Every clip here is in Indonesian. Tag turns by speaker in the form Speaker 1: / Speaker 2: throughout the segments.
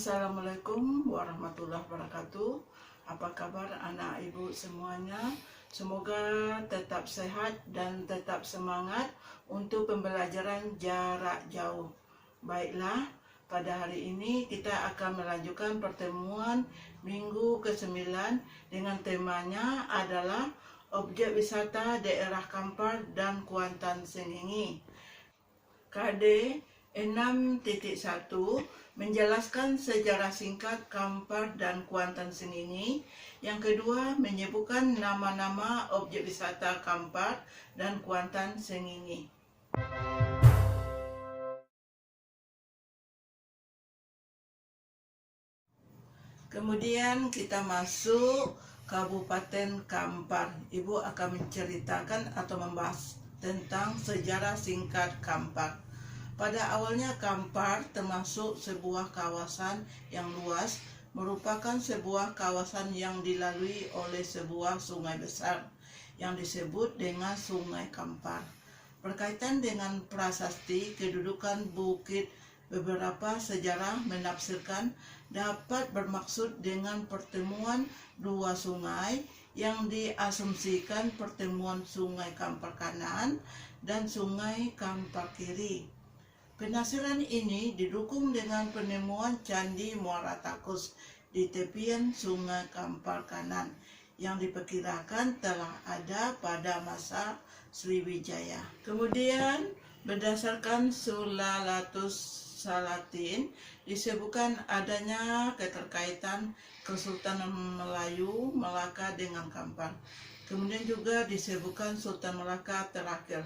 Speaker 1: Assalamualaikum warahmatullahi wabarakatuh. Apa kabar anak ibu semuanya? Semoga tetap sehat dan tetap semangat untuk pembelajaran jarak jauh. Baiklah, pada hari ini kita akan melanjutkan pertemuan minggu ke-9 dengan temanya adalah objek wisata daerah Kampar dan Kuantan Sengingi. KD 6.1 menjelaskan sejarah singkat Kampar dan Kuantan Sengingi. Yang kedua, menyebutkan nama-nama objek wisata Kampar dan Kuantan Sengingi. Kemudian kita masuk Kabupaten Kampar. Ibu akan menceritakan atau membahas tentang sejarah singkat Kampar. Pada awalnya Kampar termasuk sebuah kawasan yang luas, merupakan sebuah kawasan yang dilalui oleh sebuah sungai besar yang disebut dengan Sungai Kampar. Berkaitan dengan prasasti kedudukan bukit, beberapa sejarah menafsirkan dapat bermaksud dengan pertemuan dua sungai yang diasumsikan pertemuan Sungai Kampar kanan dan Sungai Kampar kiri. Penafsiran ini didukung dengan penemuan Candi Muara Takus di tepian Sungai Kampar kanan yang diperkirakan telah ada pada masa Sriwijaya. Kemudian berdasarkan Sulalatus Salatin disebutkan adanya keterkaitan Kesultanan Melayu Melaka dengan Kampar. Kemudian juga disebutkan Sultan Melaka terakhir,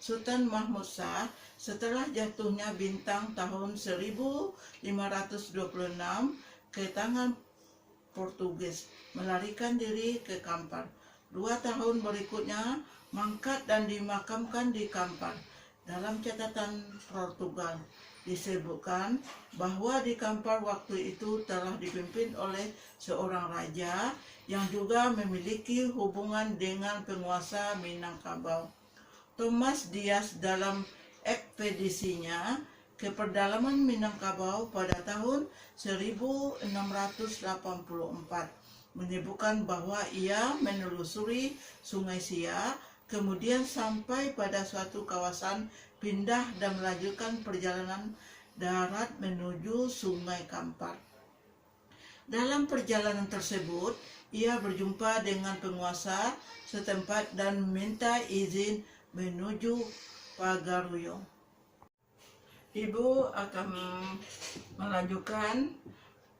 Speaker 1: Sultan Mahmud Shah, setelah jatuhnya bintang tahun 1526 ke tangan Portugis, melarikan diri ke Kampar. 2 tahun berikutnya mangkat dan dimakamkan di Kampar. Dalam catatan Portugal disebutkan bahwa di Kampar waktu itu telah dipimpin oleh seorang raja yang juga memiliki hubungan dengan penguasa Minangkabau. Thomas Dias dalam ekspedisinya ke pedalaman Minangkabau pada tahun 1684 menyebutkan bahwa ia menelusuri Sungai Sia, kemudian sampai pada suatu kawasan pindah dan melanjutkan perjalanan darat menuju Sungai Kampar. Dalam perjalanan tersebut, ia berjumpa dengan penguasa setempat dan meminta izin menuju Pagaruyung. Ibu akan melanjutkan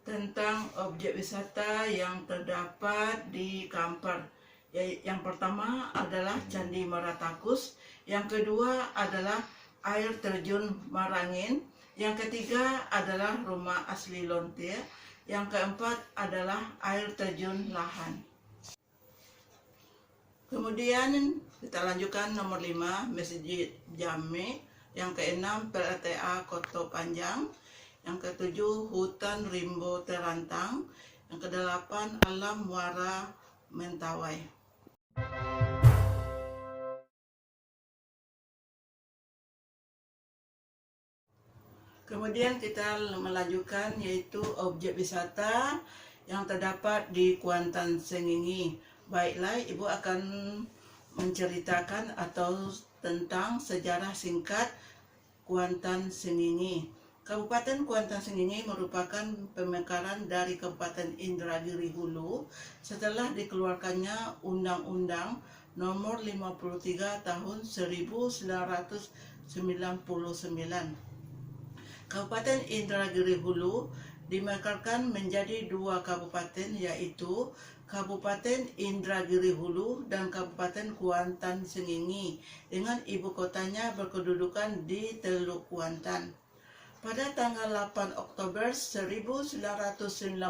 Speaker 1: tentang objek wisata yang terdapat di Kampar. Yang pertama adalah Candi Muara Takus, yang kedua adalah air terjun Marangin, yang ketiga adalah rumah asli Lontir, yang keempat adalah air terjun Lahan. Kemudian kita lanjutkan nomor 5, Masjid Jami. Yang ke-6, PLTA Koto Panjang. Yang ke-7, Hutan Rimbo Terantang. Yang ke-8, Alam Muara Mentawai. Kemudian kita melanjutkan yaitu objek wisata yang terdapat di Kuantan Sengingi. Baiklah, Ibu akan menceritakan atau tentang sejarah singkat Kuantan Sengingi. Kabupaten Kuantan Sengingi merupakan pemekaran dari Kabupaten Indragiri Hulu setelah dikeluarkannya Undang-Undang Nomor 53 Tahun 1999. Kabupaten Indragiri Hulu dimekarkan menjadi 2 kabupaten, yaitu Kabupaten Indragiri Hulu dan Kabupaten Kuantan Sengingi, dengan ibu kotanya berkedudukan di Teluk Kuantan. Pada tanggal 8 Oktober 1999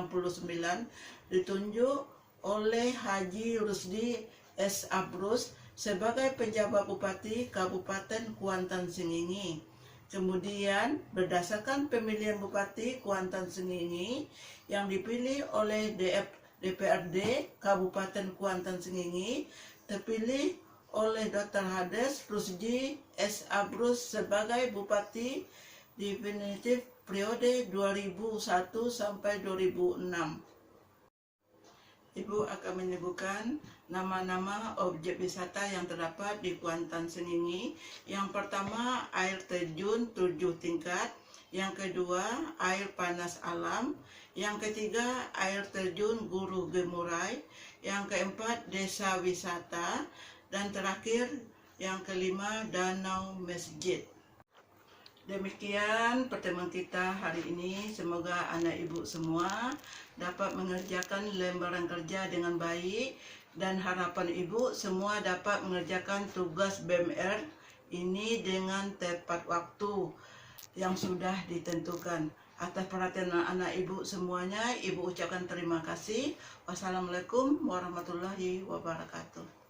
Speaker 1: ditunjuk oleh Haji Rusdi S. Abrus sebagai penjabat Bupati Kabupaten Kuantan Sengingi. Kemudian berdasarkan pemilihan Bupati Kuantan Sengingi yang dipilih oleh DPRD Kabupaten Kuantan Sengingi, terpilih oleh Dr. Hades Rusdi S. Abrus sebagai Bupati definitif periode 2001 sampai 2006. Ibu akan menyebutkan nama-nama objek wisata yang terdapat di Kuantan Sengingi. Yang pertama, air terjun 7 tingkat. Yang kedua, air panas alam. Yang ketiga, air terjun Guru Gemurai. Yang keempat, desa wisata. Dan terakhir, yang kelima, danau masjid. Demikian pertemuan kita hari ini. Semoga anak ibu semua dapat mengerjakan lembaran kerja dengan baik, dan harapan ibu semua dapat mengerjakan tugas BMR ini dengan tepat waktu yang sudah ditentukan. Atas perhatian anak ibu semuanya, ibu ucapkan terima kasih. Wassalamualaikum warahmatullahi wabarakatuh.